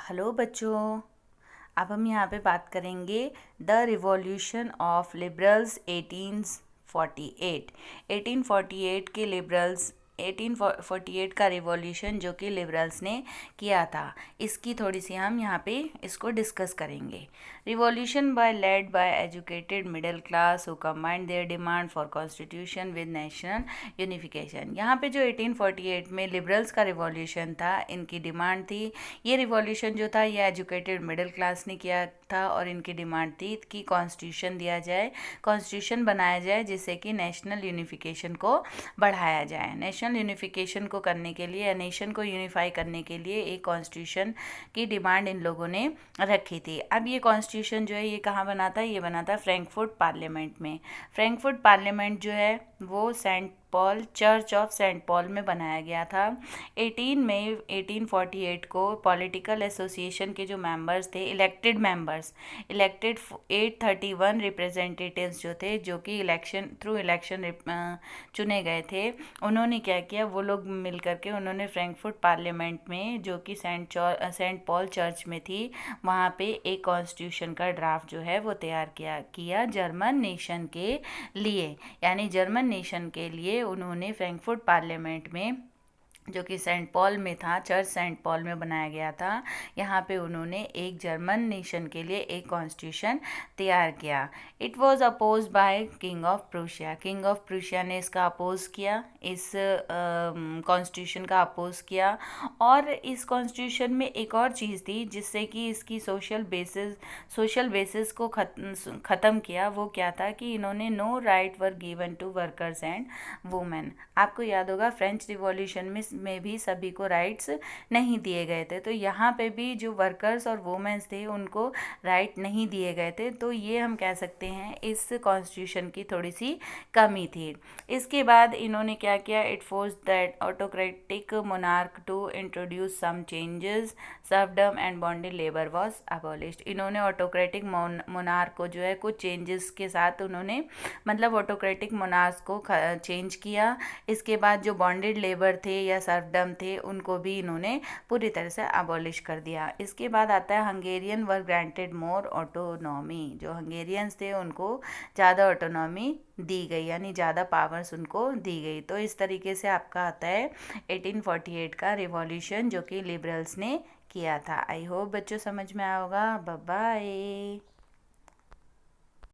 Hello बच्चों। अब हम यहाँ पे बात करेंगे द रिवॉल्यूशन ऑफ लिबरल्स 1848। 1848 के लिबरल्स 1848 का रिवॉल्यूशन जो कि लिबरल्स ने किया था, इसकी थोड़ी सी हम यहाँ पे इसको डिस्कस करेंगे। Revolution led by educated middle class who combined their demand for constitution with national unification. यहाँ पे जो 1848 में लिबरल्स का रिवॉल्यूशन था, इनकी डिमांड थी, ये रिवॉल्यूशन जो था ये एजुकेटेड मिडिल क्लास ने किया था और इनकी डिमांड थी कि कॉन्स्टिट्यूशन दिया जाए, कॉन्स्टिट्यूशन बनाया जाए जिससे कि नेशनल यूनिफिकेशन को बढ़ाया जाए। नेशनल यूनिफिकेशन को करने के लिए, नेशन को यूनिफाई करने के लिए एक कॉन्स्टिट्यूशन की डिमांड इन लोगों ने रखी थी। अब ये कॉन्स्टिट्यूशन जो है ये कहाँ बना था? ये बना था फ्रैंकफर्ट पार्लियामेंट में। फ्रैंकफर्ट पार्लियामेंट जो है वो saint Paul, church of saint Paul में बनाया गया था। 18 मई 1848 को पॉलिटिकल एसोसिएशन के जो मेंबर्स थे, इलेक्टेड 831 रिप्रेजेंटेटिव्स जो थे, जो कि थ्रू इलेक्शन चुने गए थे, उन्होंने क्या किया, वो लोग मिल करके उन्होंने फ्रैंकफर्ट पार्लियामेंट में, जो कि सेंट पॉल चर्च में थी, वहाँ पे एक कॉन्स्टिट्यूशन का ड्राफ्ट जो है वो तैयार किया जर्मन नेशन के लिए। यानी जर्मन नेशन के लिए उन्होंने फ्रैंकफर्ट पार्लियामेंट में, जो कि सेंट पॉल में था, चर्च सेंट पॉल में बनाया गया था, यहाँ पे उन्होंने एक जर्मन नेशन के लिए एक कॉन्स्टिट्यूशन तैयार किया। It was oppose by king of Prussia. King of Prussia ने इसका अपोज किया, इस कॉन्स्टिट्यूशन का अपोज किया। और इस कॉन्स्टिट्यूशन में एक और चीज़ थी जिससे कि इसकी सोशल बेसिस को ख़त्म किया। वो क्या था कि इन्होंने no right were given to workers and women. आपको याद होगा फ्रेंच रिवॉल्यूशन में भी सभी को राइट्स नहीं दिए गए थे, तो यहाँ पे भी जो वर्कर्स और वुमेन्स थे उनको राइट नहीं दिए गए थे। तो ये हम कह सकते हैं इस कॉन्स्टिट्यूशन की थोड़ी सी कमी थी। इसके बाद इन्होंने क्या किया? It force that autocratic monarch to introduce some changes, serfdom and bonded labour was abolished. इन्होंने ऑटोक्रेटिक मोनार्क को जो है कुछ चेंजेस के साथ उन्होंने, मतलब ऑटोक्रेटिक मोनार्क को चेंज किया। इसके बाद जो बॉन्डेड लेबर थे या सर्वडम थे उनको भी इन्होंने पूरी तरह से अबॉलिश कर दिया। इसके बाद आता है हंगेरियन वर ग्रांटेड मोर ऑटोनॉमी। जो हंगेरियंस थे उनको ज़्यादा ऑटोनॉमी दी गई, यानी ज़्यादा पावर्स उनको दी गई। तो इस तरीके से आपका आता है 1848 का रिवॉल्यूशन जो कि लिबरल्स ने किया था। आई होप बच्चों समझ में आया होगा। Bye bye.